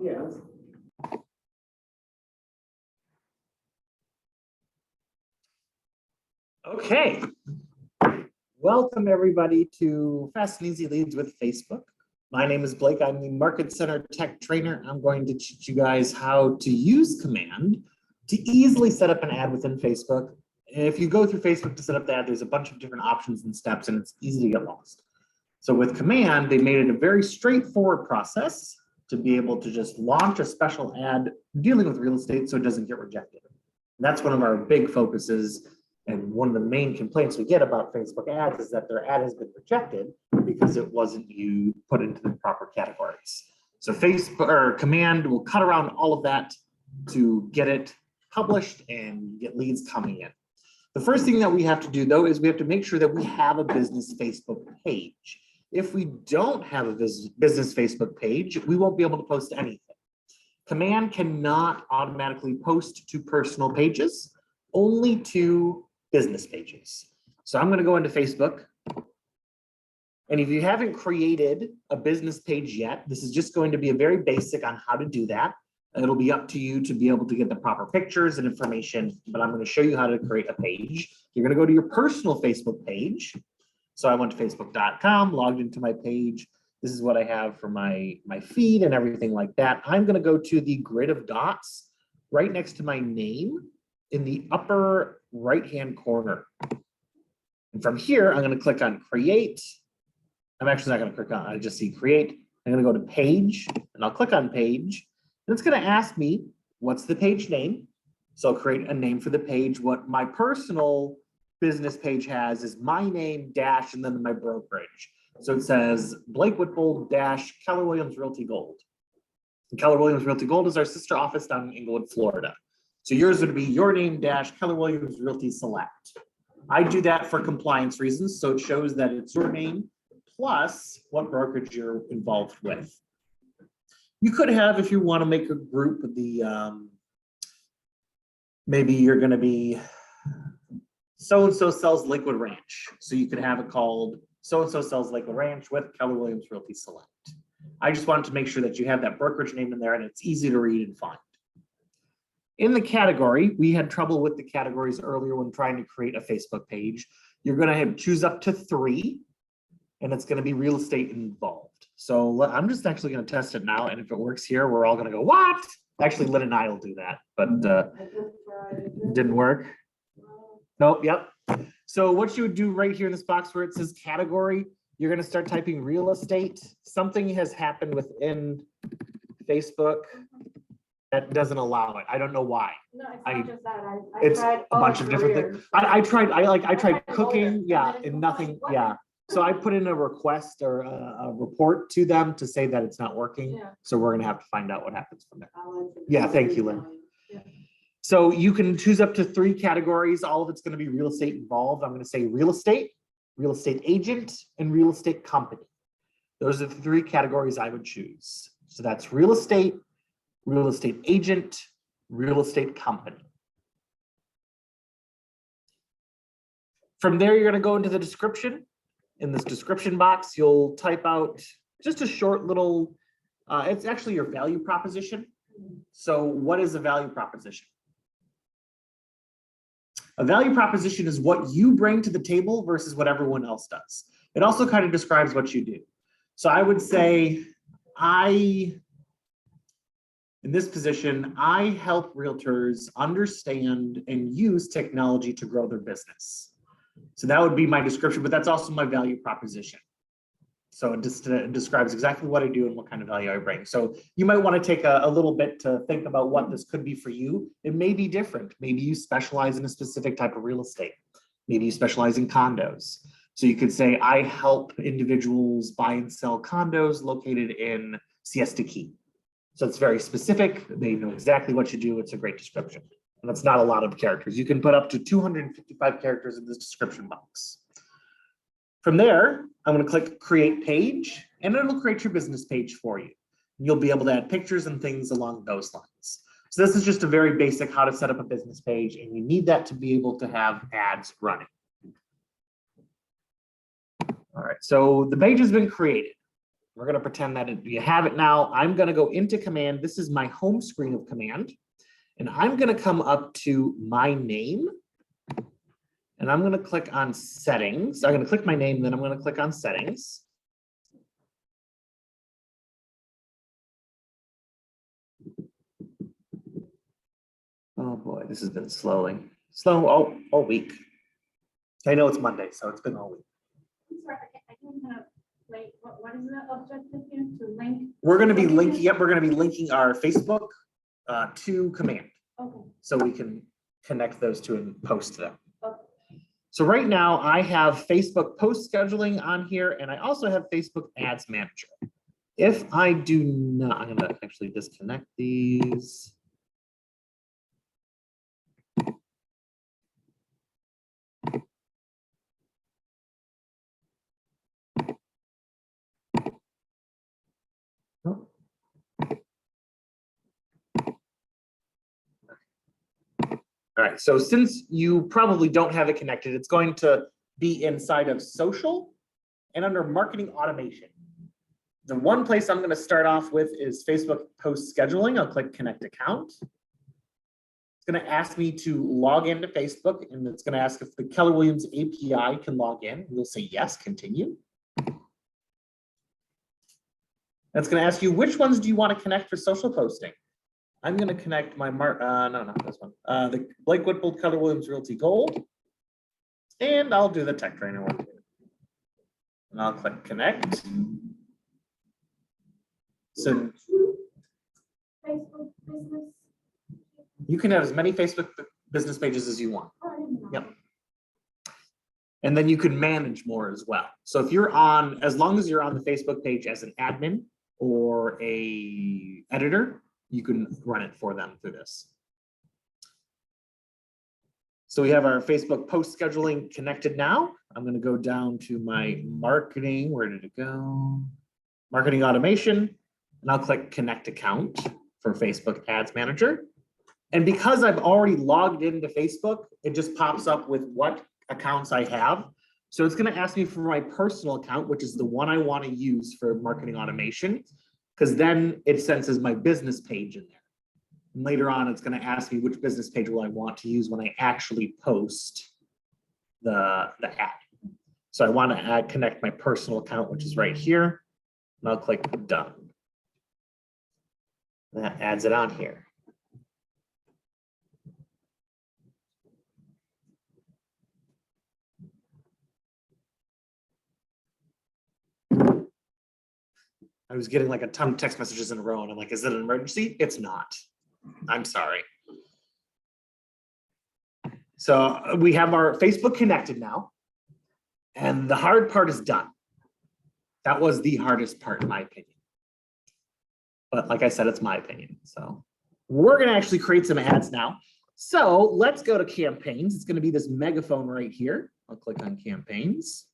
Yes. Okay. Welcome everybody to Fast and Easy Leads with Facebook. My name is Blake. I'm the Market Center Tech Trainer. I'm going to teach you guys how to use Command to easily set up an ad within Facebook. If you go through Facebook to set up the ad, there's a bunch of different options and steps, and it's easy to get lost. So with Command, they made it a very straightforward process to be able to just launch a special ad dealing with real estate so it doesn't get rejected. And that's one of our big focuses. And one of the main complaints we get about Facebook ads is that their ad has been rejected because it wasn't put into the proper categories. So Facebook or Command will cut around all of that to get it published and get leads coming in. The first thing that we have to do though is we have to make sure that we have a business Facebook page. If we don't have a business Facebook page, we won't be able to post anything. Command cannot automatically post to personal pages, only to business pages. So I'm going to go into Facebook. And if you haven't created a business page yet, this is just going to be a very basic on how to do that. It'll be up to you to be able to get the proper pictures and information, but I'm going to show you how to create a page. You're going to go to your personal Facebook page. So I went to facebook.com, logged into my page. This is what I have for my feed and everything like that. I'm going to go to the grid of dots right next to my name in the upper right-hand corner. And from here, I'm going to click on create. I'm actually not going to click on, I just see create. I'm going to go to page and I'll click on page. And it's going to ask me, what's the page name? So I'll create a name for the page. What my personal business page has is my name dash and then my brokerage. So it says Blake Whitbold dash Keller Williams Realty Gold. And Keller Williams Realty Gold is our sister office down in Inglewood, Florida. So yours would be your name dash Keller Williams Realty Select. I do that for compliance reasons. So it shows that it's your name plus what brokerage you're involved with. You could have, if you want to make a group, maybe you're going to be so-and-so sells Lakewood Ranch. So you could have it called so-and-so sells Lakewood Ranch with Keller Williams Realty Select. I just wanted to make sure that you have that brokerage name in there and it's easy to read and find. In the category, we had trouble with the categories earlier when trying to create a Facebook page. You're going to choose up to 3, and it's going to be real estate involved. So I'm just actually going to test it now, and if it works here, we're all going to go, what? Actually, Lynn and I will do that, but it didn't work. Nope, yep. So what you would do right here in this box where it says category, you're going to start typing real estate. Something has happened within Facebook that doesn't allow it. I don't know why. No, it's not just that. I tried a bunch of different things. I tried cooking, yeah, and nothing, yeah. So I put in a request or a report to them to say that it's not working. Yeah. So we're gonna have to find out what happens from there. Yeah, thank you, Lynn. Yeah. So you can choose up to 3 categories. All of it's gonna be real estate involved. I'm gonna say real estate agent, and real estate company. Those are the 3 categories I would choose. So that's real estate agent, real estate company. From there, you're going to go into the description. In this description box, you'll type out just a short little, it's actually your value proposition. So what is a value proposition? A value proposition is what you bring to the table versus what everyone else does. It also kind of describes what you do. So I would say, in this position, I help realtors understand and use technology to grow their business. So that would be my description, but that's also my value proposition. So it just describes exactly what I do and what kind of value I bring. So you might want to take a little bit to think about what this could be for you. It may be different. Maybe you specialize in a specific type of real estate. Maybe you specialize in condos. So you could say, I help individuals buy and sell condos located in Siesta Key. So it's very specific. They know exactly what you do. It's a great description. And that's not a lot of characters. You can put up to 255 characters in this description box. From there, I'm going to click create page, and it'll create your business page for you. You'll be able to add pictures and things along those lines. So this is just a very basic how to set up a business page, and you need that to be able to have ads running. All right, so the page has been created. We're going to pretend that you have it now. I'm going to go into command. This is my home screen of command. And I'm going to come up to my name. And I'm going to click on settings. I'm going to click my name, then I'm going to click on settings. Oh boy, this has been slow all week. I know it's Monday, so it's been all week. I'm sorry, I didn't have, like, what is the objective here? To link? We're going to be linking, yep, we're going to be linking our Facebook to command. Okay. So we can connect those two and post them. Okay. So right now I have Facebook post scheduling on here, and I also have Facebook Ads Manager. If I do not, I'm going to actually disconnect these. Oh. All right, so since you probably don't have it connected, it's going to be inside of social and under marketing automation. The one place I'm going to start off with is Facebook post scheduling. I'll click connect account. It's going to ask me to log into Facebook, and it's going to ask if the Keller Williams API can log in. We'll say yes, continue. That's going to ask you which ones do you want to connect for social posting. I'm going to connect my no, not this one. The Blake Whitbold Keller Williams Realty Gold, and I'll do the tech trainer one. And I'll click connect. So Facebook business. you can have as many Facebook business pages as you want. Yep. And then you can manage more as well. So if you're on, as long as you're on the Facebook page as an admin or a editor, you can run it for them through this. So we have our Facebook post scheduling connected now. I'm going to go down to my marketing. Where did it go? Marketing automation. And I'll click connect account for Facebook Ads Manager. And because I've already logged into Facebook, it just pops up with what accounts I have. So it's going to ask me for my personal account, which is the one I want to use for marketing automation, because then it senses my business page in there. And later on, it's going to ask me which business page will I want to use when I actually post the ad. So I want to connect my personal account, which is right here. And I'll click done. That adds it on here. I was getting like a ton of text messages in a row, and I'm like, is it an emergency? It's not. I'm sorry. So we have our Facebook connected now, and the hard part is done. That was the hardest part, in my opinion. But like I said, it's my opinion. So we're going to actually create some ads now. So let's go to campaigns. It's going to be this megaphone right here. I'll click on campaigns.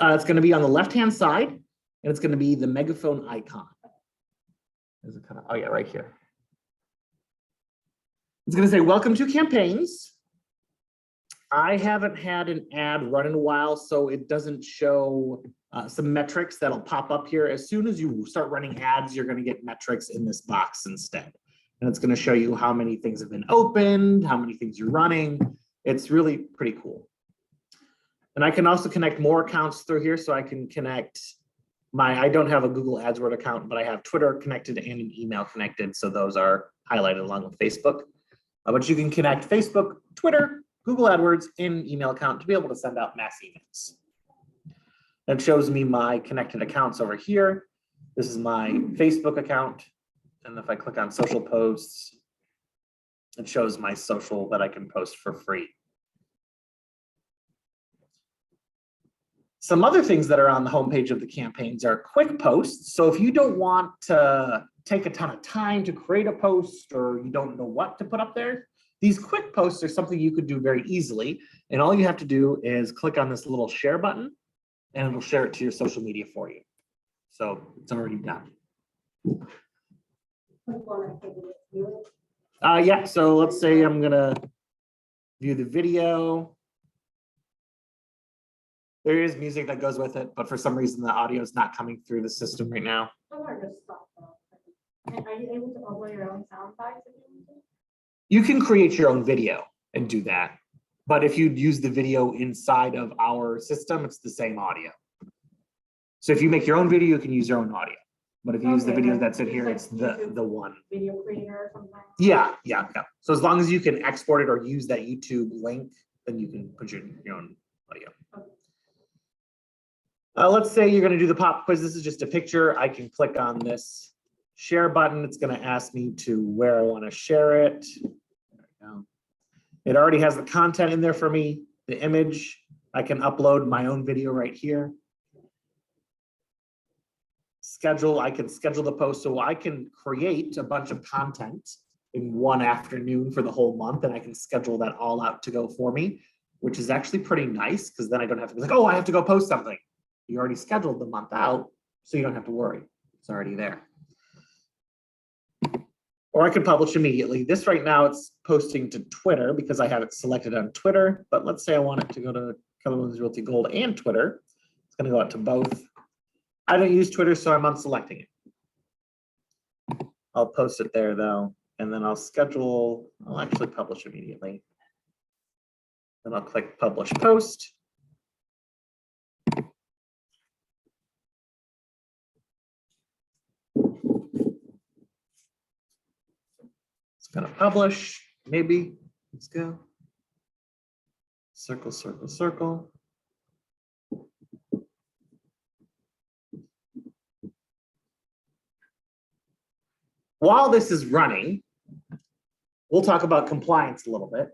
It's going to be on the left-hand side, and it's going to be the megaphone icon. Is it kind of, oh yeah, right here. It's going to say, welcome to campaigns. I haven't had an ad run in a while, so it doesn't show some metrics that'll pop up here. As soon as you start running ads, you're going to get metrics in this box instead. And it's going to show you how many things have been opened, how many things you're running. It's really pretty cool. And I can also connect more accounts through here. So I can connect I don't have a Google AdWords account, but I have Twitter connected and an email connected. So those are highlighted along with Facebook. But you can connect Facebook, Twitter, Google AdWords, and an email account to be able to send out mass emails. It shows me my connected accounts over here. This is my Facebook account. And if I click on social posts, it shows my social that I can post for free. Some other things that are on the homepage of the campaigns are quick posts. So if you don't want to take a ton of time to create a post, or you don't know what to put up there, these quick posts are something you could do very easily. And all you have to do is click on this little share button, and it'll share it to your social media for you. So it's already done. Yeah, so let's say I'm gonna view the video. There is music that goes with it, but for some reason the audio is not coming through the system right now. Those are just stuff, though. And are you able to upload your own sound bites if you want to? You can create your own video and do that. But if you use the video inside of our system, it's the same audio. So if you make your own video, you can use your own audio. But if you use the Okay, video like that's in use here, like it's YouTube the one. Video creator or something? Yeah. So as long as you can export it or use that YouTube link, then you can put your own audio. Okay. Let's say you're going to do the pop quiz. This is just a picture. I can click on this share button. It's going to ask me to where I want to share it. There we go. It already has the content in there for me, the image. I can upload my own video right here. I can schedule the post, so I can create a bunch of content in one afternoon for the whole month, and I can schedule that all out to go for me, which is actually pretty nice because then I don't have to be like, oh, I have to go post something. You already scheduled the month out, so you don't have to worry. It's already there. Or I could publish immediately. This right now, it's posting to Twitter because I have it selected on Twitter, but let's say I want it to go to Keller Williams Realty Gold and Twitter. It's gonna go out to both. I don't use Twitter, so I'm unselecting it. I'll post it there though, and then I'll actually publish immediately. Then I'll click Publish Post. It's gonna publish, maybe. Let's go. Circle, circle, circle. While this is running, we'll talk about compliance a little bit.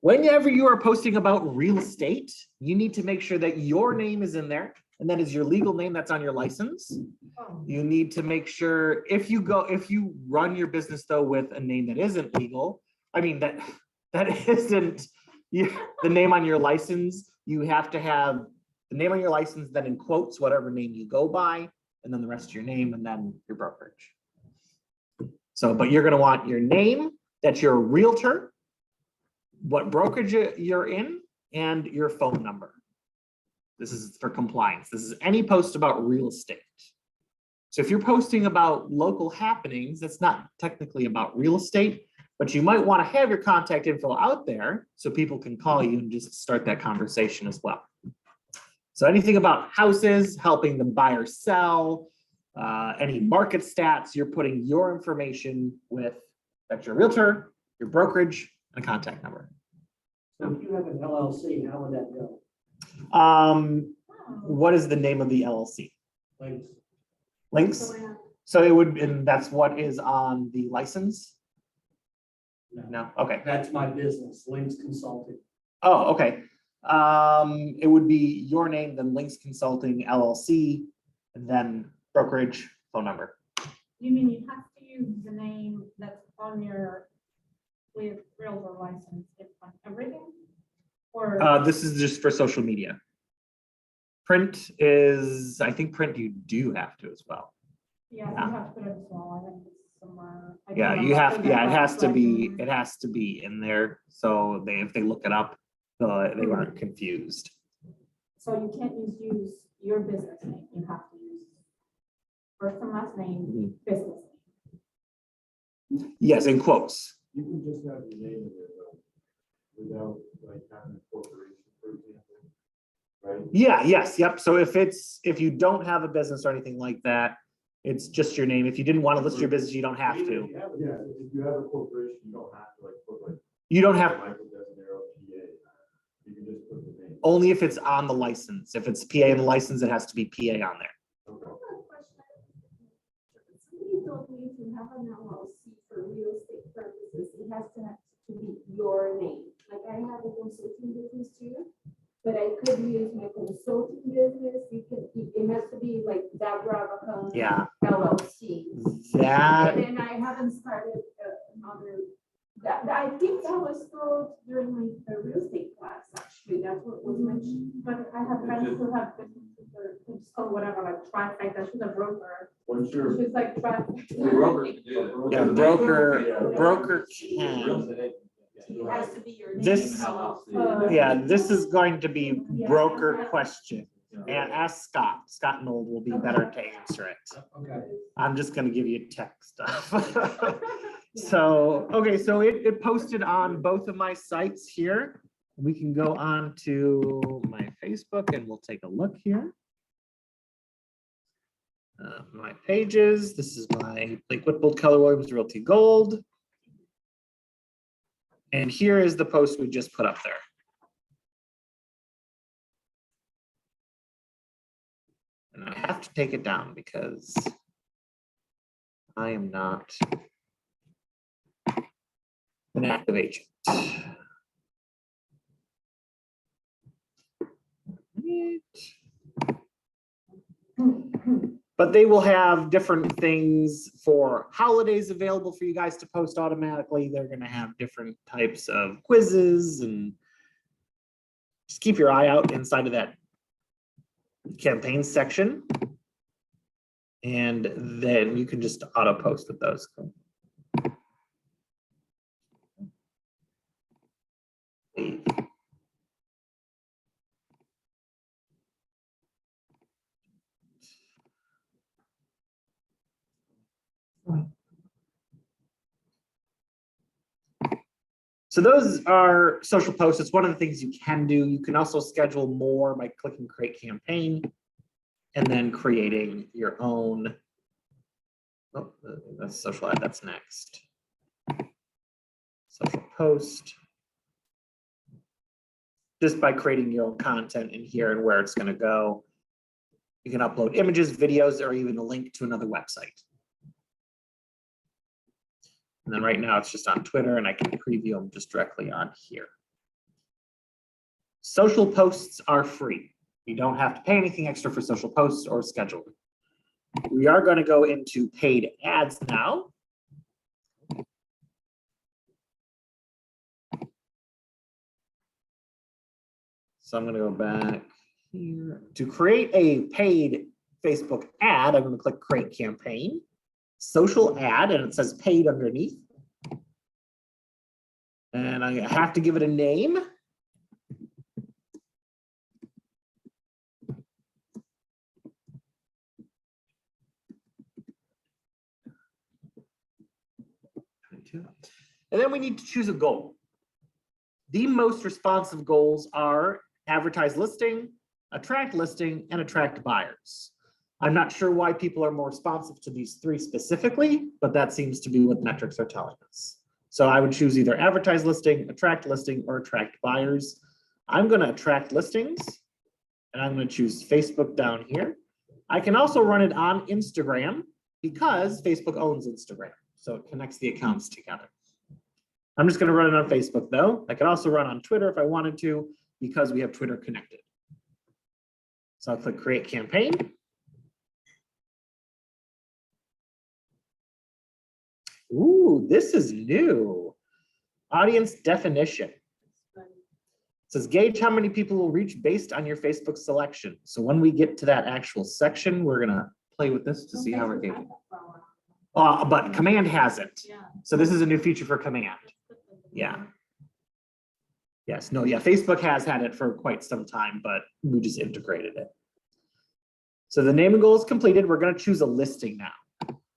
Whenever you are posting about real estate, you need to make sure that your name is in there, and that is your legal name that's on your license. You need to make sure if you run your business though with a name that isn't legal, I mean that isn't the name on your license, you have to have the name on your license, then in quotes, whatever name you go by, and then the rest of your name, and then your brokerage. So, but you're going to want your name, that you're a realtor, what brokerage you're in, and your phone number. This is for compliance. This is any post about real estate. So if you're posting about local happenings, that's not technically about real estate, but you might want to have your contact info out there so people can call you and just start that conversation as well. So anything about houses, helping them buy or sell, any market stats, you're putting your information with that your realtor, your brokerage, and a contact number. So if you have an LLC, how would that go? What is the name of the LLC? Links. Links? So it would, and that's what is on the license? No, okay. That's my business, Links Consulting. Oh, okay. It would be your name, then Links Consulting LLC, and then brokerage, phone number. You mean you have to use the name that's on your realtor license, it's on everything? Or This is just for social media. Print is, I think print you do have to as well. yeah, you have to put it small, I think it's somewhere. I Yeah, don't you know, have, but yeah, that's it has to be in there. So if they look it up, they aren't confused. So you can't use your business name, you have to use first and last name, business name. Yes, in quotes. You can just have your name in there though, without like having a corporation, for example, right? Yeah, yes, yep. So if you don't have a business or anything like that, it's just your name. If you didn't want to list your business, you don't have Even to. if you have a corporation, you don't have to like put like. You don't have, Michael Desinero, PA. You can just put the name. only if it's on the license. If it's PA in the license, it has to be PA on there. Okay. Somebody told me if you have an LLC for real estate purposes, it has to be your name. Like I have a consulting business too, but I could use my consulting business. It has to be like Deborah Yeah. LLC. That, And then I haven't started another, I think that was told during the real estate class, actually, that's what was mentioned. But I have friends who have businesses or just call whatever, like traffic, that she's a broker. Once you're. She's like traffic. yeah, broker can. It has to be your name. This- Yeah, this is going to be broker question. And ask Scott. Scott Nold will be better to answer it. Okay. I'm just gonna give you tech stuff. So, okay, so it posted on both of my sites here. We can go on to my Facebook and we'll take a look here. My pages, this is my Blake Whitbold, Keller Williams Realty Gold. And here is the post we just put up there. And I have to take it down because I am not an active agent. But they will have different things for holidays available for you guys to post automatically. They're going to have different types of quizzes, and just keep your eye out inside of that campaign section. And then you can just auto post with those. So those are social posts. It's one of the things you can do. You can also schedule more by clicking create campaign and then creating your own. Oh, that's social ad, that's next. Social post. Just by creating your own content in here and where it's going to go. You can upload images, videos, or even a link to another website. And then right now it's just on Twitter and I can preview them just directly on here. Social posts are free. You don't have to pay anything extra for social posts or schedule. We are going to go into paid ads now. So I'm going to go back here. To create a paid Facebook ad, I'm going to click create campaign, social ad, and it says paid underneath. And I have to give it a name. And then we need to choose a goal. The most responsive goals are advertise listing, attract listing, and attract buyers. I'm not sure why people are more responsive to these three specifically, but that seems to be what metrics are telling us. So I would choose either advertise listing, or attract buyers. I'm going to attract listings, and I'm going to choose Facebook down here. I can also run it on Instagram because Facebook owns Instagram, so it connects the accounts together. I'm just going to run it on Facebook though. I could also run on Twitter if I wanted to, because we have Twitter connected. So I'll click create campaign. Ooh, this is new. Audience definition. It says gauge how many people will reach based on your Facebook selection. So when we get to that actual section, we're going to play with this to see how we're gauging. But Command hasn't. So this is a new feature for Command. Yeah. Yes, no, yeah, Facebook has had it for quite some time, but we just integrated it. So the naming goal is completed. We're going to choose a listing now.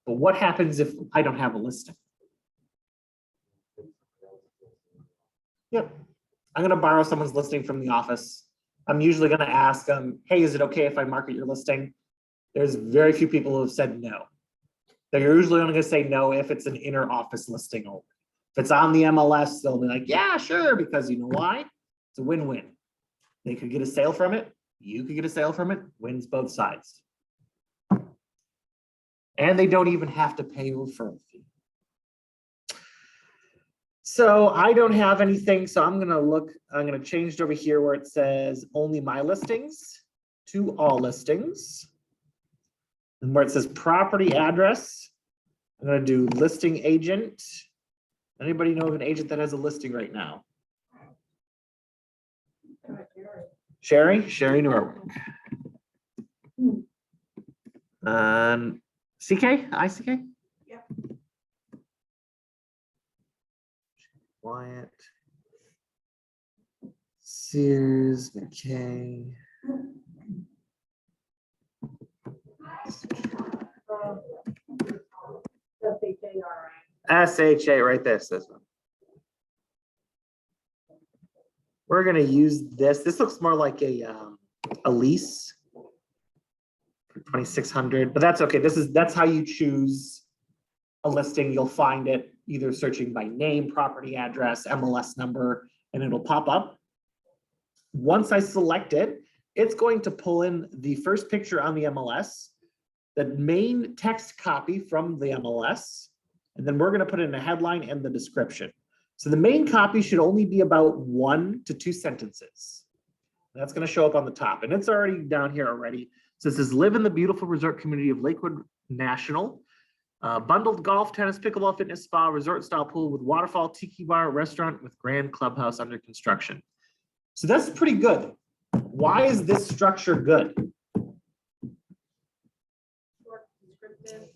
But what happens if I don't have a listing? Yep. I'm going to borrow someone's listing from the office. I'm usually going to ask them, hey, is it okay if I market your listing? There's very few people who have said no. They're usually only going to say no if it's an inner office listing only. If it's on the MLS, they'll be like, yeah, sure, because you know why? It's a win-win. They could get a sale from it. You could get a sale from it. Wins both sides. And they don't even have to pay a referral fee. So I don't have anything, so I'm gonna change it over here where it says only my listings to all listings. And where it says property address, I'm gonna do listing agent. Anybody know of an agent that has a listing right now? Sherry Norwood. CK, ICK? Yep. Wyatt. Sears, McKay. SHA, right there, this one. We're gonna use this. This looks more like a lease for 2,600, but that's okay. That's how you choose a listing. You'll find it either searching by name, property address, MLS number, and it'll pop up. Once I select it, it's going to pull in the first picture on the MLS, the main text copy from the MLS, and then we're going to put in a headline and the description. So the main copy should only be about 1 to 2 sentences. That's going to show up on the top, and it's already down here already. So it says, live in the beautiful resort community of Lakewood National. Bundled golf, tennis, pickleball, fitness, spa, resort style pool with waterfall, tiki bar, restaurant with grand clubhouse under construction. So that's pretty good. Why is this structure good? Short, descriptive.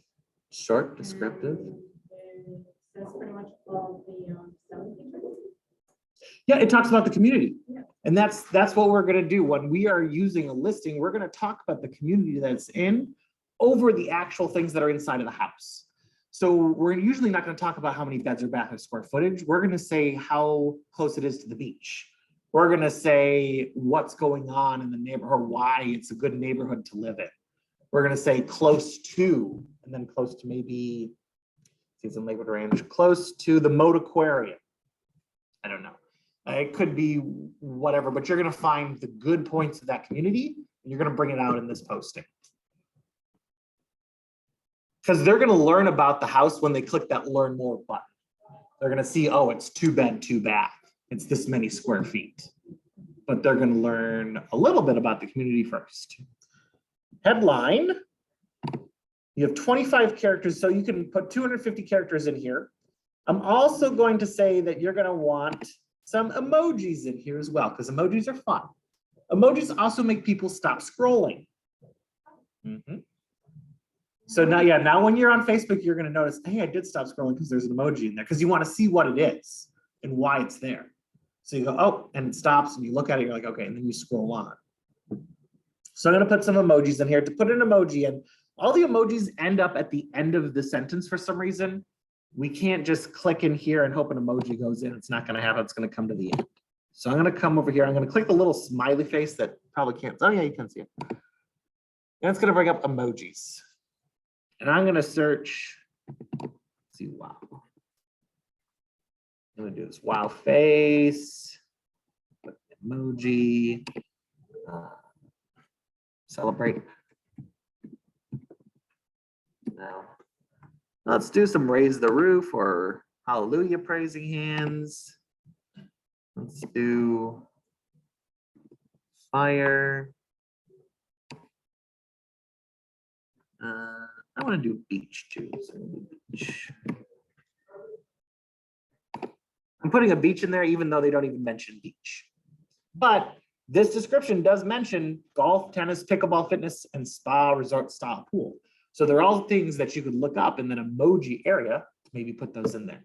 Short, descriptive. And that's pretty much all the selling features. Yeah, it talks about the community. Yeah. And that's what we're gonna do. When we are using a listing, we're gonna talk about the community that's in over the actual things that are inside of the house. So we're usually not gonna talk about how many beds or bath or square footage. We're gonna say how close it is to the beach. We're gonna say what's going on in the neighborhood, why it's a good neighborhood to live in. We're gonna say close to, and then close to maybe, see it's in Lakewood Ranch, close to the Moat Aquarium. I don't know. It could be whatever, but you're gonna find the good points of that community, and you're gonna bring it out in this posting. Because they're gonna learn about the house when they click that learn more button. They're gonna see, oh, it's 2 bed, 2 bath. It's this many square feet. But they're gonna learn a little bit about the community first. Headline, you have 25 characters, so you can put 250 characters in here. I'm also going to say that you're gonna want some emojis in here as well, because emojis are fun. Emojis also make people stop scrolling. So now when you're on Facebook, you're gonna notice, hey, I did stop scrolling because there's an emoji in there, because you wanna see what it is and why it's there. So you go, oh, and it stops and you look at it, you're like, okay, and then you scroll on. So I'm gonna put some emojis in here. To put an emoji in, all the emojis end up at the end of the sentence for some reason. We can't just click in here and hope an emoji goes in. It's not gonna happen, it's gonna come to the end. So I'm gonna come over here, I'm gonna click the little smiley face that probably can't, oh yeah, you can see it. And it's gonna bring up emojis. And I'm gonna search, let's see, wow. I'm gonna do this wow face, emoji, celebrate. Now, let's do some raise the roof or hallelujah praising hands. Let's do fire. I want to do beach too. So I'm gonna do beach. I'm putting a beach in there even though they don't even mention beach. But this description does mention golf, tennis, pickleball, fitness, and spa resort style pool. So they're all things that you could look up in the emoji area to maybe put those in there.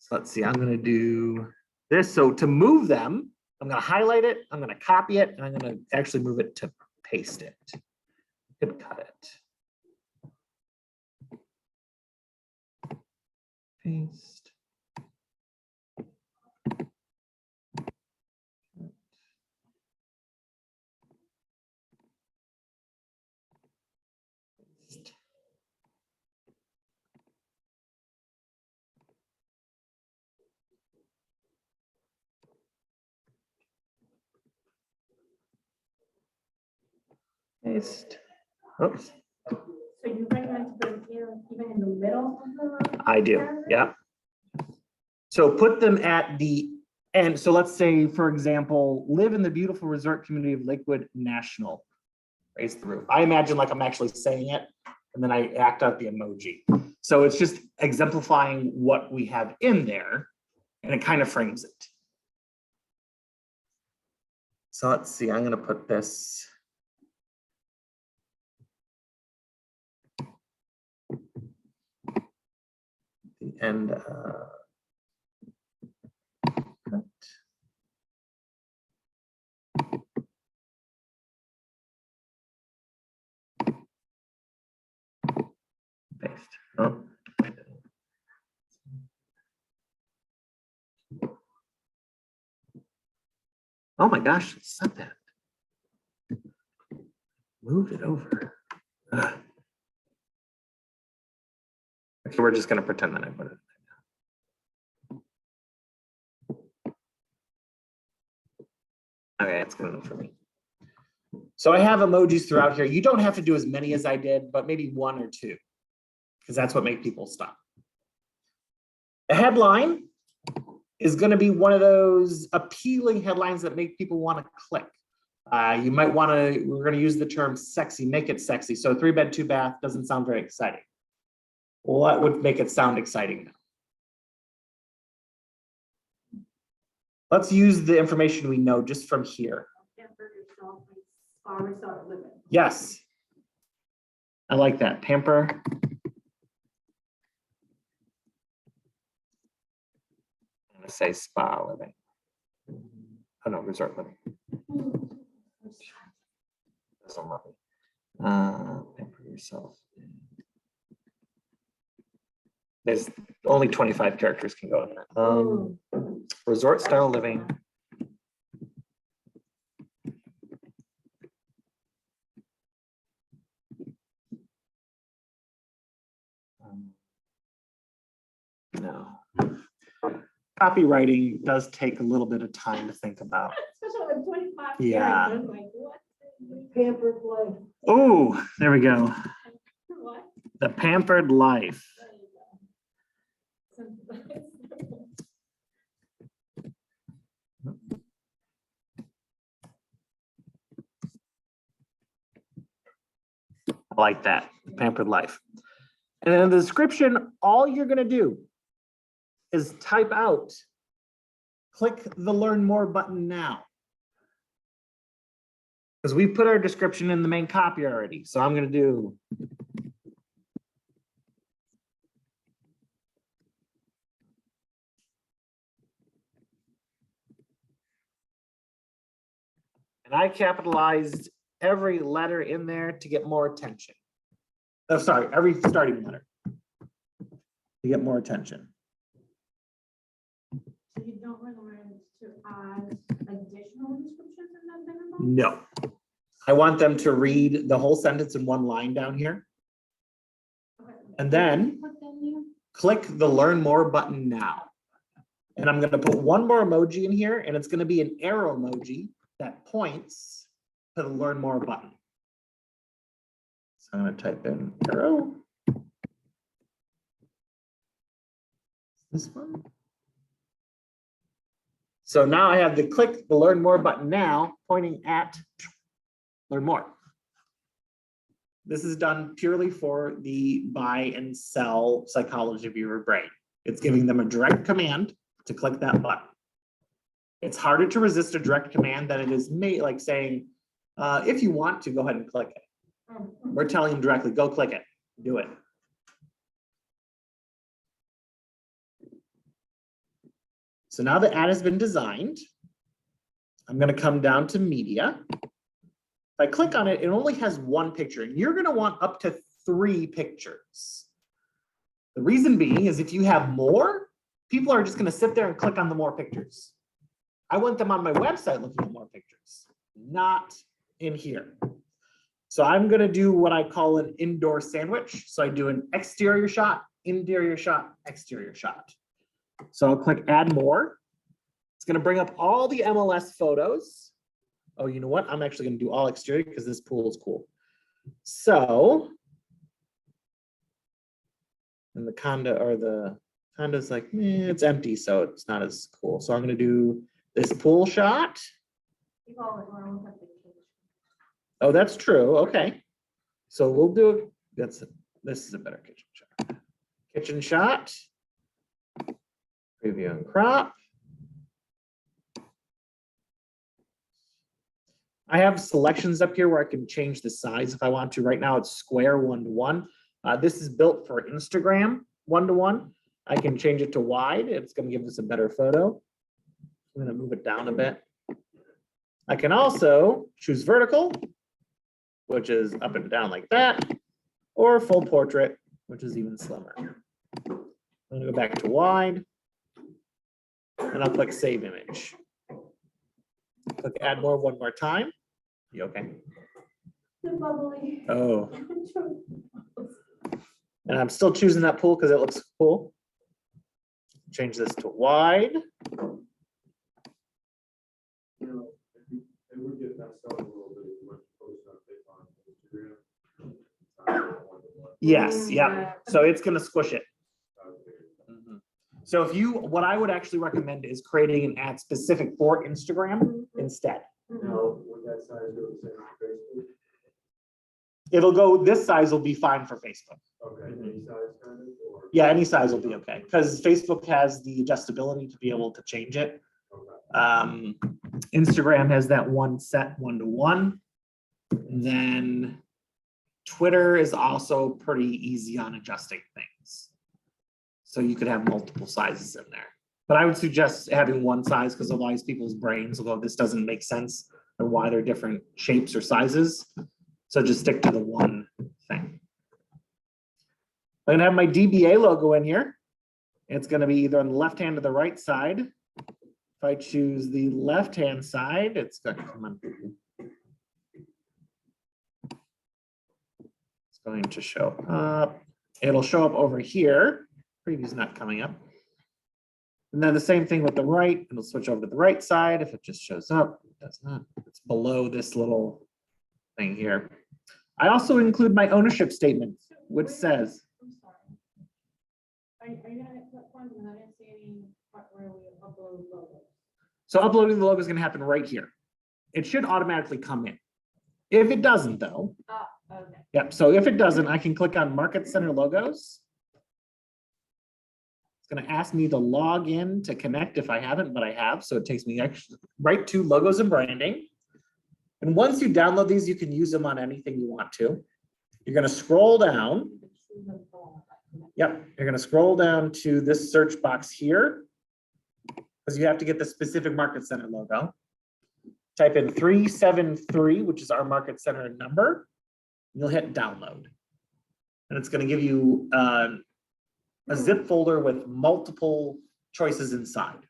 So let's see, I'm gonna do this. So to move them, I'm gonna highlight it, I'm gonna copy it, and I'm gonna actually move it to paste it. Could cut it. Paste. Paste. Oops. So you recommend to put them here, even in the middle of the I do, paragraph? yeah. So put them at the end. So let's say, for example, live in the beautiful resort community of Lakewood National. Raise the roof. I imagine like I'm actually saying it, and then I act out the emoji. So it's just exemplifying what we have in there, and it kind of frames it. So let's see, I'm gonna put this. The end. Cut. Oh. Oh my gosh, it's not that. Moved it over. Ugh. Okay, we're just gonna pretend that I put it. Okay, it's good enough for me. So I have emojis throughout here. You don't have to do as many as I did, but maybe one or two, because that's what makes people stop. A headline is going to be one of those appealing headlines that make people want to click. You might want to, we're going to use the term sexy, make it sexy. So 3-bed, 2-bath doesn't sound very exciting. What would make it sound exciting now? Let's use the information we know just from here. Yes. I like that. Pamper. I'm going to say spa living. Oh no, resort living. That's unlovely. Pamper yourself. There's only 25 characters can go in that. Resort style living. No. Copywriting does take a little bit of time to think about. Especially with 25 Yeah. characters, like what? Pampered life. Oh, there we go. What? The pampered life. There you go. I like that. Pampered life. And in the description, all you're going to do is type out, click the learn more button now. Because we put our description in the main copy already. So I'm going to do and I capitalized every letter in there to get more attention. Oh, sorry, every starting letter to get more attention. So you don't want to add additional descriptions in that banner box? No. I want them to read the whole sentence in one line down here. Okay. And then Put that in click the learn more button now. And I'm going to put one more emoji in here, and it's going to be an arrow emoji that points to the learn more button. So I'm going to type in arrow. This one. So now I have the click the learn more button now pointing at learn more. This is done purely for the buy and sell psychology of your brain. It's giving them a direct command to click that button. It's harder to resist a direct command than it is like saying, if you want to, go ahead and click it. We're telling them directly, go click it, do it. So now the ad has been designed. I'm going to come down to media. If I click on it, it only has one picture. You're going to want up to 3 pictures. The reason being is if you have more, people are just going to sit there and click on the more pictures. I want them on my website looking at more pictures, not in here. So I'm going to do what I call an indoor sandwich. So I do an exterior shot, interior shot, exterior shot. So I'll click add more. It's going to bring up all the MLS photos. Oh, you know what? I'm actually going to do all exterior because this pool is cool. So, and the condo or the condo's like, it's empty, so it's not as cool. So I'm going to do this pool shot. Oh, that's true. Okay. So we'll do this is a better kitchen shot. Kitchen shot. Preview and crop. I have selections up here where I can change the size if I want to. Right now it's square 1:1. This is built for Instagram 1:1. I can change it to wide. It's going to give us a better photo. I'm going to move it down a bit. I can also choose vertical, which is up and down like that, or full portrait, which is even slimmer. I'm gonna go back to wide, and I'll click save image. Click add more one more time. You okay? The bubbly. Oh, and I'm still choosing that pool because it looks cool. Change this to wide. You know, it would get messed up a little bit if you went to post on Instagram. Yes, yeah. So it's gonna squish it. Mhm. So if you, what I would actually recommend is creating an ad specific for Instagram instead. Now, would that size go the same for Facebook? It'll go, this size will be fine for Facebook. Okay, any size kind of, or? Yeah, any size will be okay, because Facebook has the adjustability to be able to change it. Okay. Instagram has that one set 1-to-1. Then Twitter is also pretty easy on adjusting things. So you could have multiple sizes in there. But I would suggest having one size because otherwise people's brains will go, this doesn't make sense, and why they're different shapes or sizes. So just stick to the one thing. I'm gonna have my DBA logo in here. It's gonna be either on the left hand or the right side. If I choose the left-hand side, it's gonna come on. It's going to show up. It'll show up over here. Preview's not coming up. And then the same thing with the right. It'll switch over to the right side if it just shows up. It does not. It's below this little thing here. I also include my ownership statement, which says, I'm sorry. Are you gonna click one, because I didn't see any part where we upload logos. so uploading the logo is going to happen right here. It should automatically come in. If it doesn't though, Okay. yep. So if it doesn't, I can click on Market Center logos. It's going to ask me to log in to connect if I haven't, but I have. So it takes me actually right to logos and branding. And once you download these, you can use them on anything you want to. You're going to scroll down. Yep, you're going to scroll down to this search box here because you have to get the specific Market Center logo. Type in 373, which is our Market Center number. You'll hit download. And it's going to give you a zip folder with multiple choices inside,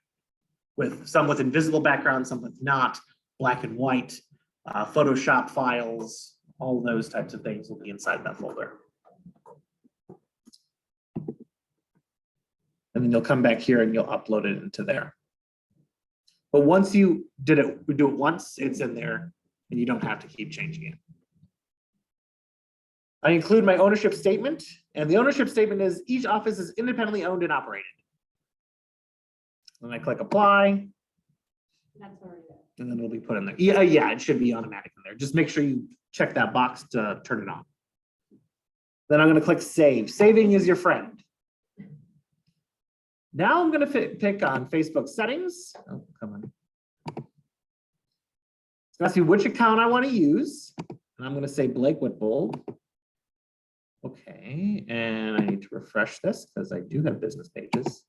with some with invisible background, some with not, black and white, Photoshop files, all those types of things will be inside that folder. And then you'll come back here and you'll upload it into there. But once you do it once, it's in there and you don't have to keep changing it. I include my ownership statement, and the ownership statement is each office is independently owned and operated. Then I click apply. That's already there. And then it'll be put in there. Yeah, it should be automatic in there. Just make sure you check that box to turn it on. Then I'm going to click save. Saving is your friend. Now I'm going to pick on Facebook settings. Oh, come on. It's going to ask me which account I want to use. And I'm going to say Blake Whitbold. Okay, and I need to refresh this because I do have business pages.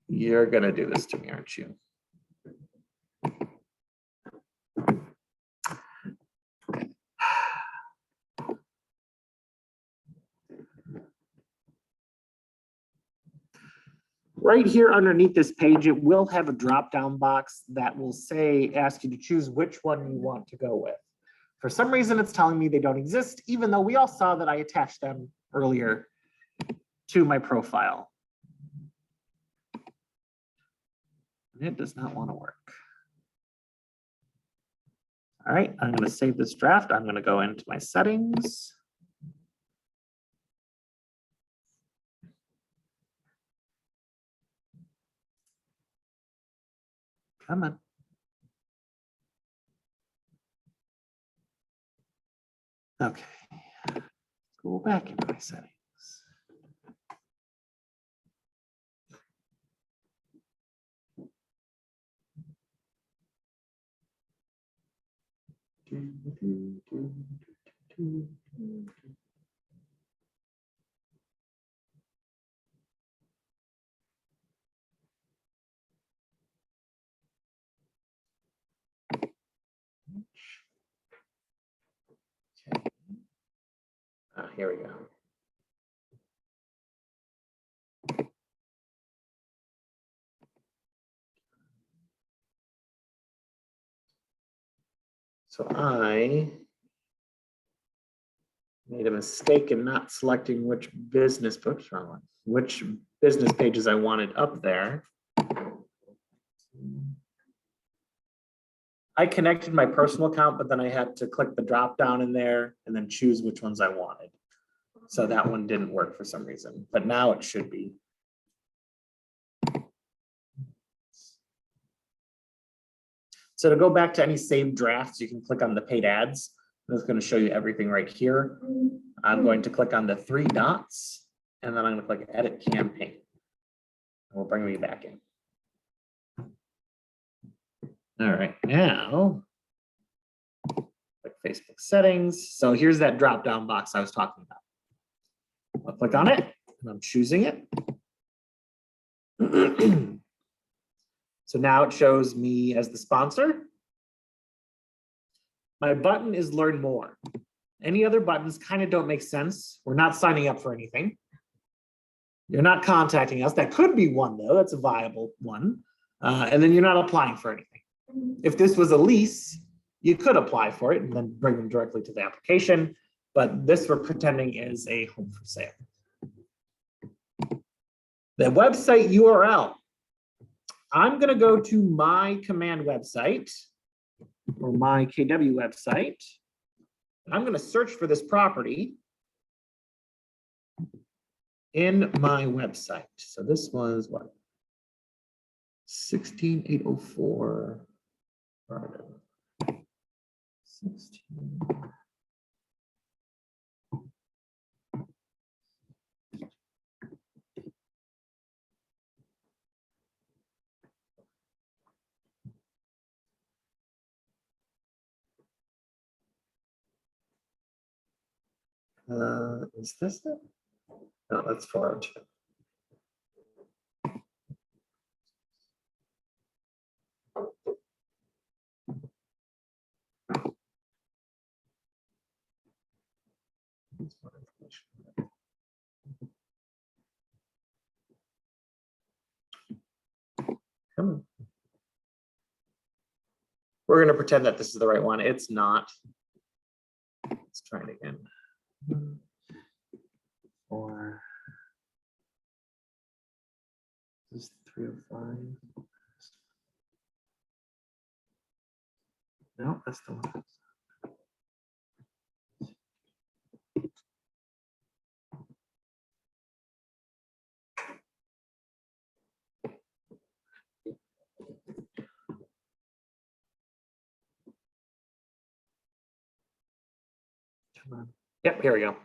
You're going to do this to me, aren't you? Right here underneath this page, it will have a drop-down box that will say, ask you to choose which one you want to go with. For some reason, it's telling me they don't exist, even though we all saw that I attached them earlier to my profile. It does not want to work. All right, I'm going to save this draft. I'm going to go into my settings. Come on. Okay, go back into my settings. here we go. So I made a mistake in not selecting which business books, wrong one, which business pages I wanted up there. I connected my personal account, but then I had to click the drop down in there and then choose which ones I wanted. So that one didn't work for some reason, but now it should be. So to go back to any saved drafts, you can click on the paid ads. It's going to show you everything right here. I'm going to click on the 3 dots and then I'm going to click edit campaign. And we'll bring me back in. All right, now click Facebook settings. So here's that drop down box I was talking about. I'll click on it and I'm choosing it. So now it shows me as the sponsor. My button is learn more. Any other buttons kind of don't make sense. We're not signing up for anything. You're not contacting us. That could be one though, that's a viable one. And then you're not applying for anything. If this was a lease, you could apply for it and then bring them directly to the application. But this we're pretending is a home for sale. The website URL. I'm going to go to my command website or my KW website. I'm going to search for this property in my website. So this was what? 16804. 16. Is this it? No, that's 402. Come on. We're going to pretend that this is the right one. It's not. Let's try it again. Or this is 305. No, that's the one. Come on. Yep, here we go.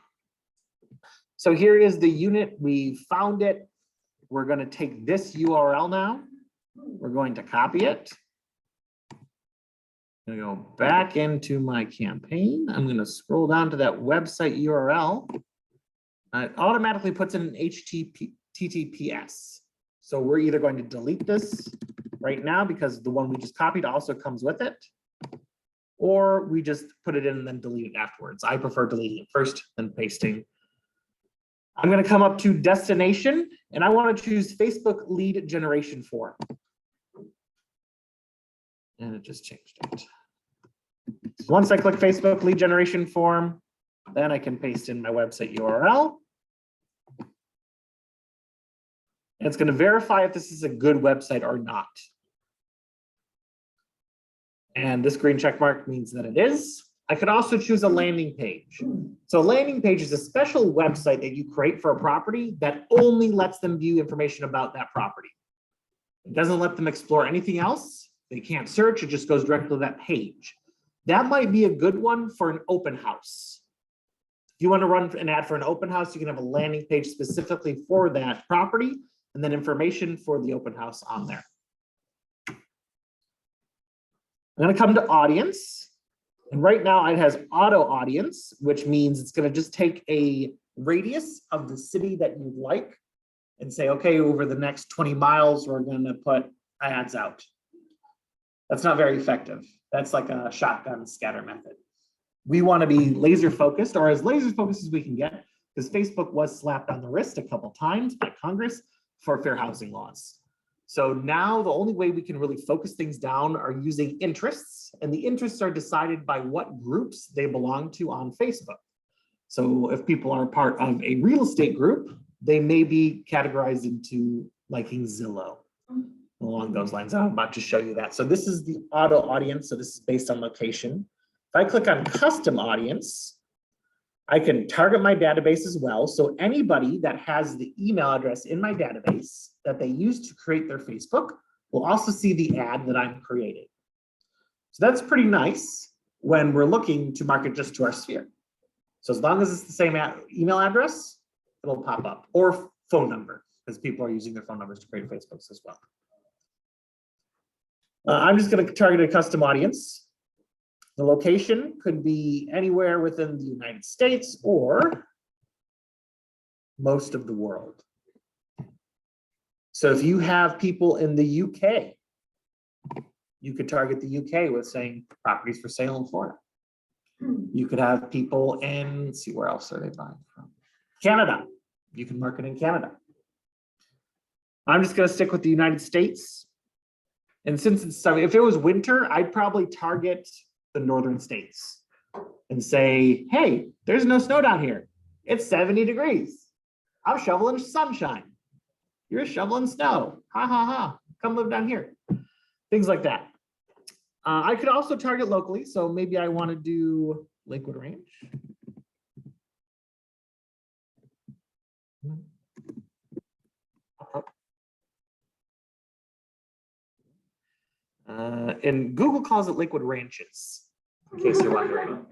So here is the unit. We found it. We're going to take this URL now. We're going to copy it. I'm going to go back into my campaign. I'm going to scroll down to that website URL. It automatically puts in an HTTPS. So we're either going to delete this right now because the one we just copied also comes with it, or we just put it in and then delete it afterwards. I prefer deleting it first, then pasting. I'm going to come up to destination and I want to choose Facebook lead generation form. And it just changed it. Once I click Facebook lead generation form, then I can paste in my website URL. And it's going to verify if this is a good website or not. And this green check mark means that it is. I could also choose a landing page. So a landing page is a special website that you create for a property that only lets them view information about that property. It doesn't let them explore anything else. They can't search, it just goes directly to that page. That might be a good one for an open house. If you want to run an ad for an open house, you can have a landing page specifically for that property and then information for the open house on there. I'm going to come to audience. And right now it has auto audience, which means it's going to just take a radius of the city that you like and say, okay, over the next 20 miles, we're going to put ads out. That's not very effective. That's like a shotgun scatter method. We want to be laser focused, or as laser focused as we can get, because Facebook was slapped on the wrist a couple times by Congress for fair housing laws. So now the only way we can really focus things down are using interests, and the interests are decided by what groups they belong to on Facebook. So if people are part of a real estate group, they may be categorized into liking Zillow. Along those lines, I'm about to show you that. So this is the auto audience. So this is based on location. If I click on custom audience, I can target my database as well. So anybody that has the email address in my database that they use to create their Facebook will also see the ad that I'm creating. So that's pretty nice when we're looking to market just to our sphere. So as long as it's the same email address, it'll pop up, or phone number, because people are using their phone numbers to create Facebooks as well. I'm just going to target a custom audience. The location could be anywhere within the United States or most of the world. So if you have people in the UK, you could target the UK with saying properties for sale in Florida. You could have people in, let's see, where else are they buying from? Canada. You can market in Canada. I'm just going to stick with the United States. And since it's summer, if it was winter, I'd probably target the northern states and say, hey, there's no snow down here. It's 70 degrees. I'm shoveling sunshine. You're shoveling snow. Ha ha ha. Come live down here. Things like that. I could also target locally. So maybe I want to do Lakewood Ranch. And Google calls it Lakewood Ranches, in case you're wondering.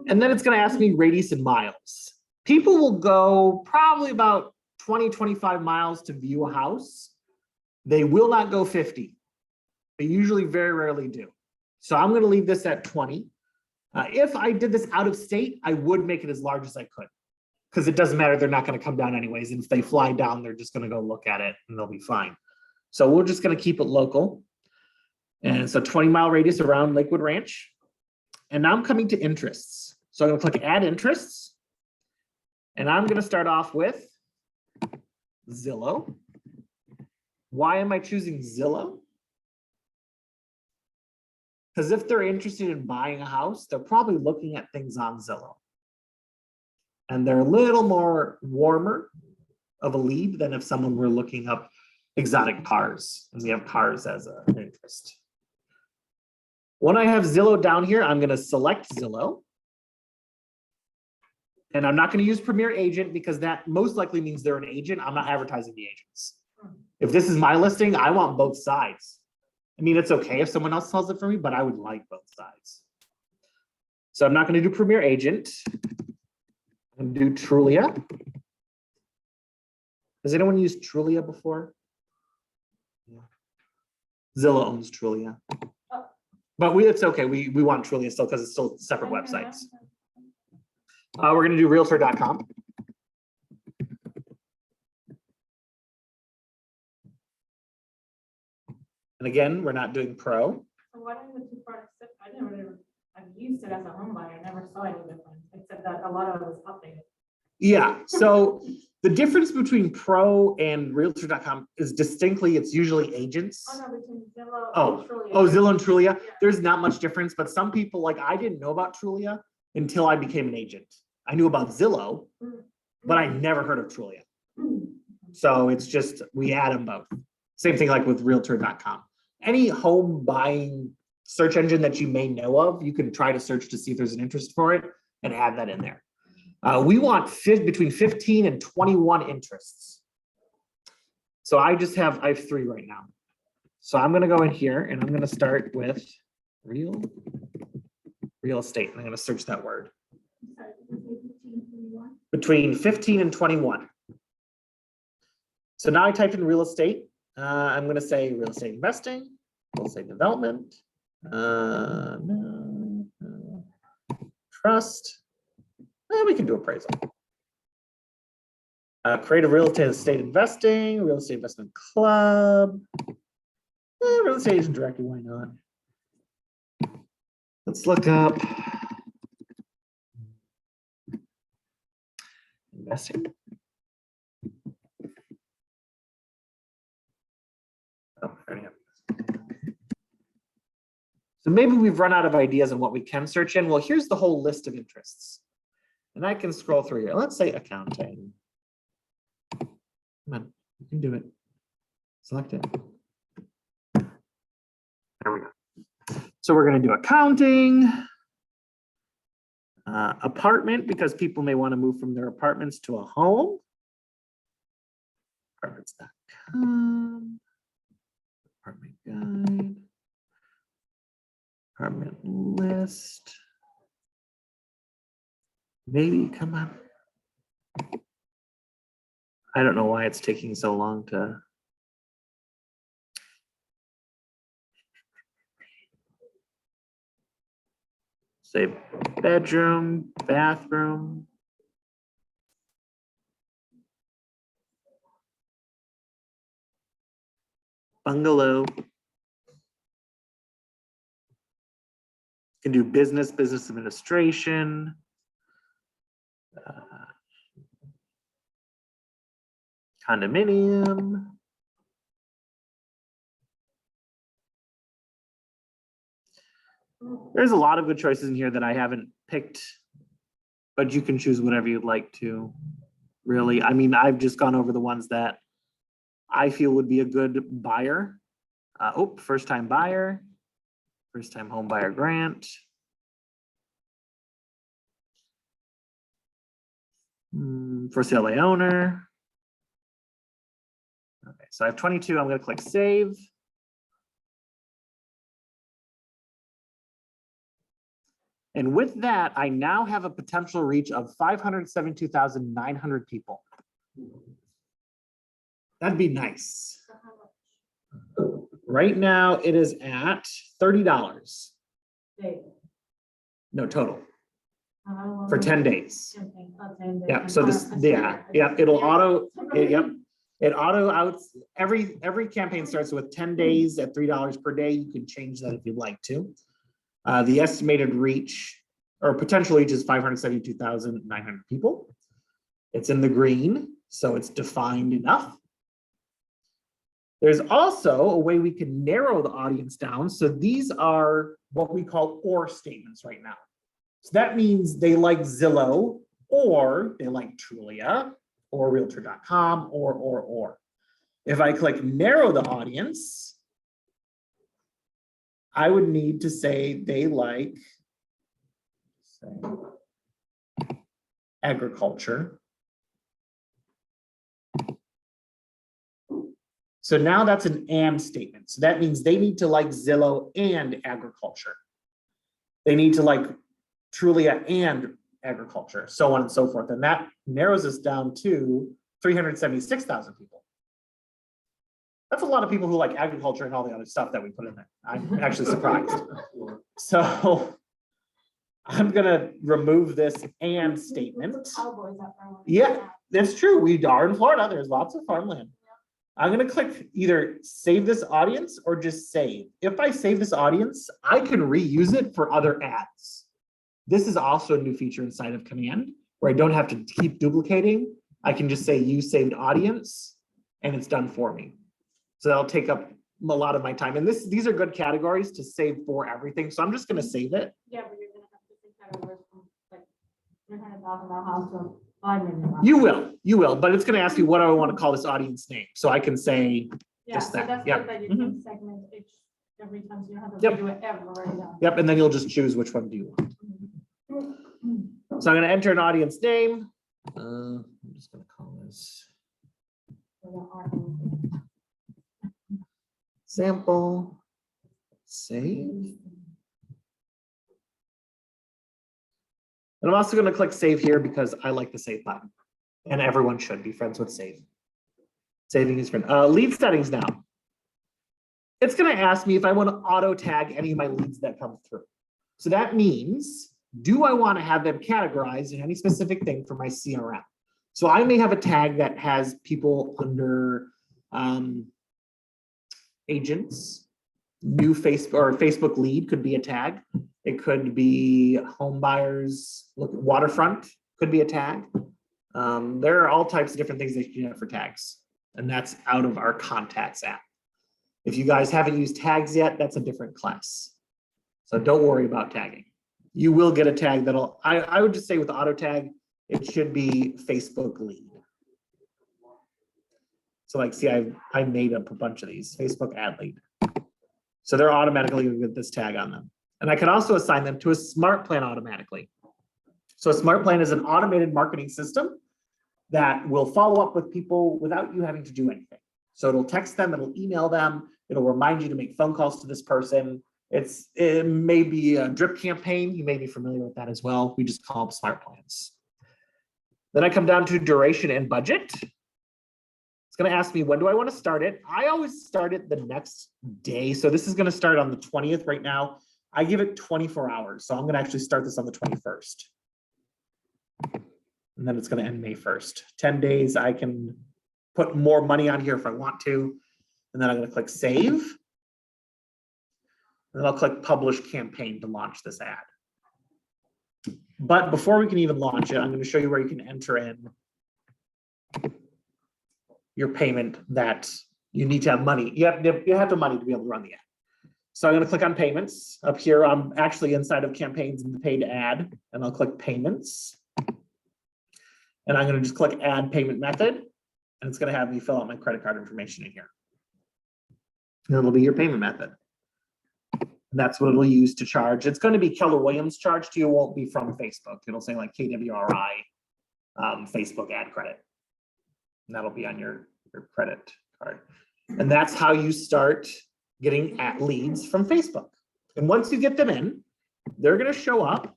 And then it's going to ask me radius in miles. People will go probably about 20, 25 miles to view a house. They will not go 50. They usually very rarely do. So I'm going to leave this at 20. If I did this out of state, I would make it as large as I could, because it doesn't matter. They're not going to come down anyways. And if they fly down, they're just going to go look at it and they'll be fine. So we're just going to keep it local. And so 20-mile radius around Lakewood Ranch. And now I'm coming to interests. So I'm going to click add interests. And I'm going to start off with Zillow. Why am I choosing Zillow? Because if they're interested in buying a house, they're probably looking at things on Zillow. And they're a little more warmer of a lead than if someone were looking up exotic cars, and we have cars as an interest. When I have Zillow down here, I'm going to select Zillow. And I'm not going to use Premier Agent because that most likely means they're an agent. I'm not advertising the agents. If this is my listing, I want both sides. I mean, it's okay if someone else sells it for me, but I would like both sides. So I'm not going to do Premier Agent. I'm going to do Trulia. Has anyone used Trulia before? Zillow owns Trulia. But it's okay. We want Trulia still because it's still separate websites. We're going to do realtor.com. And again, we're not doing pro. So what are the two products? I've used it as a home buyer. I never saw any difference, except that a lot of it was updated. Yeah, so the difference between pro and realtor.com is distinctly, it's usually agents. Oh, no, between Zillow Oh, and Trulia. oh, Zillow and Trulia. Yeah. There's not much difference, but some people, like I didn't know about Trulia until I became an agent. I knew about Zillow, but I never heard of Trulia. So it's just, we add them both. Same thing like with realtor.com. Any home buying search engine that you may know of, you can try to search to see if there's an interest for it and add that in there. We want between 15 and 21 interests. So I have 3 right now. So I'm going to go in here and I'm going to start with real estate. And I'm going to search that word. Between 15 and 21. So now I typed in real estate. I'm going to say real estate investing, real estate development, trust. We can do appraisal. Create a real estate investing, real estate investment club, real estate agent directory, why not? Let's look up investing. Oh, I already have this. So maybe we've run out of ideas on what we can search in. Well, here's the whole list of interests. And I can scroll through here. Let's say accounting. Come on, you can do it. Select it. There we go. So we're going to do accounting, apartment, because people may want to move from their apartments to a home. Apartments.com, apartment guide, apartment list. Maybe, come on. I don't know why it's taking so long to. Say bedroom, bathroom. Bungalow. Can do business administration. Condominium. There's a lot of good choices in here that I haven't picked, but you can choose whatever you'd like to, really. I mean, I've just gone over the ones that I feel would be a good buyer. First time buyer, first time home buyer grant. For sale by owner. Okay, so I have 22, I'm gonna click save. And with that, I now have a potential reach of 572,900 people. That'd be nice. Right now, it is at $30. No, total, for 10 days. Yeah, so this, yeah, it'll auto, yep. It auto outs, every campaign starts with 10 days at $3 per day. You can change that if you'd like to. The estimated reach or potential reach is 572,900 people. It's in the green, so it's defined enough. There's also a way we can narrow the audience down. So these are what we call or statements right now. So that means they like Zillow, or they like Trulia, or Realtor.com, or. If I click narrow the audience, I would need to say they like, say, agriculture. So now that's an and statement. So that means they need to like Zillow and agriculture. They need to like Trulia and agriculture, so on and so forth. And that narrows us down to 376,000 people. That's a lot of people who like agriculture and all the other stuff that we put in there. I'm actually surprised. So I'm gonna remove this and statement. Yeah, that's true. We are in Florida. There's lots of farmland. I'm gonna click either save this audience or just save. If I save this audience, I can reuse it for other ads. This is also a new feature inside of Command where I don't have to keep duplicating. I can just say use saved audience and it's done for me. So that'll take up a lot of my time. And these are good categories to save for everything. So I'm just gonna save it. Yeah, but you're gonna have to think categories from like $300,000 house to $5 million. You will, but it's gonna ask you what do I want to call this audience name. So I can say Yeah, just so that. that's Yep. good that you can segment each every time, so you don't have to Yep. do it every time. Yep, and then you'll just choose which one do you want. So I'm gonna enter an audience name. I'm just gonna call this sample, save. And I'm also gonna click save here because I like the save button. And everyone should be friends with save. Saving is friend. Lead settings now. It's gonna ask me if I want to auto tag any of my leads that come through. So that means, do I want to have them categorized in any specific thing for my CRM? So I may have a tag that has people under agents, new Facebook or Facebook lead could be a tag. It could be home buyers, look, waterfront could be a tag. There are all types of different things that you can have for tags, and that's out of our contacts app. If you guys haven't used tags yet, that's a different class. So don't worry about tagging. You will get a tag that'll, I would just say with auto tag, it should be Facebook lead. So like, see, I made up a bunch of these, Facebook ad lead. So they're automatically gonna get this tag on them. And I can also assign them to a smart plan automatically. So a smart plan is an automated marketing system that will follow up with people without you having to do anything. So it'll text them, it'll email them, it'll remind you to make phone calls to this person. It may be a drip campaign. You may be familiar with that as well. We just call them smart plans. Then I come down to duration and budget. It's going to ask me, when do I want to start it? I always start it the next day. So this is going to start on the 20th right now. I give it 24 hours. So I'm going to actually start this on the 21st. And then it's going to end May 1st. 10 days, I can put more money on here if I want to. And then I'm going to click save. And then I'll click publish campaign to launch this ad. But before we can even launch it, I'm going to show you where you can enter in your payment that you need to have money. You have the money to be able to run the ad. So I'm going to click on payments. Up here, I'm actually inside of campaigns in the paid ad, and I'll click payments. And I'm going to just click add payment method, and it's going to have me fill out my credit card information in here. And it'll be your payment method. And that's what it'll use to charge. It's going to be Keller Williams charge to you. It won't be from Facebook. It'll say like KWRI Facebook ad credit. And that'll be on your credit card. And that's how you start getting at leads from Facebook. And once you get them in, they're going to show up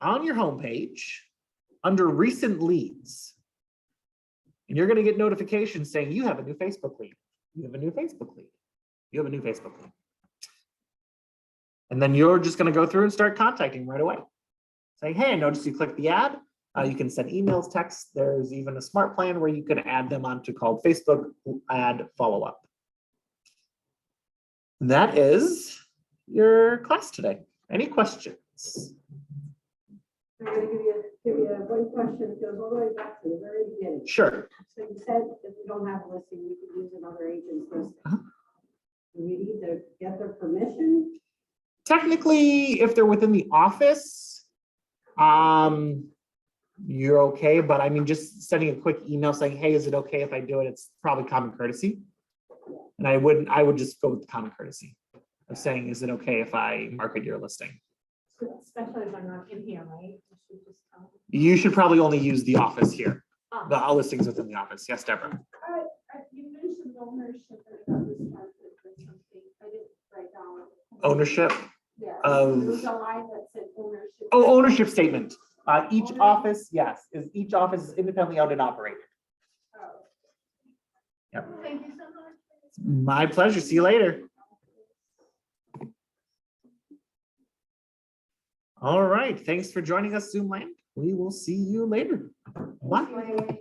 on your homepage under recent leads. And you're going to get notifications saying you have a new Facebook lead. You have a new Facebook lead. You have a new Facebook lead. And then you're just going to go through and start contacting right away. Saying, hey, I noticed you clicked the ad. You can send emails, texts. There's even a smart plan where you can add them onto called Facebook ad follow-up. That is your class today. Any questions? I'm going to give you one question that goes all the way back to the very beginning. Sure. So you said if we don't have a listing, we could use another agent's listing. Uh-huh. Do we need to get their permission? Technically, if they're within the office, you're okay. But I mean, just sending a quick email saying, hey, is it okay if I do it? It's probably common courtesy. And I would just go with the common courtesy of saying, is it okay if I market your listing? Especially if I'm not in here, right? I should just tell them. You should probably only use the office here. Oh. The all listings within the office. Yes, Deborah. You mentioned ownership and it was started or something. I didn't write down. Ownership. Yeah, of- there was a line that said ownership. Oh, ownership statement. Each office, yes, each office is independently owned and operated. Oh. Yep. Thank you so much. My pleasure. See you later. All right. Thanks for joining us, Zoom Land. We will see you later. Bye. Bye.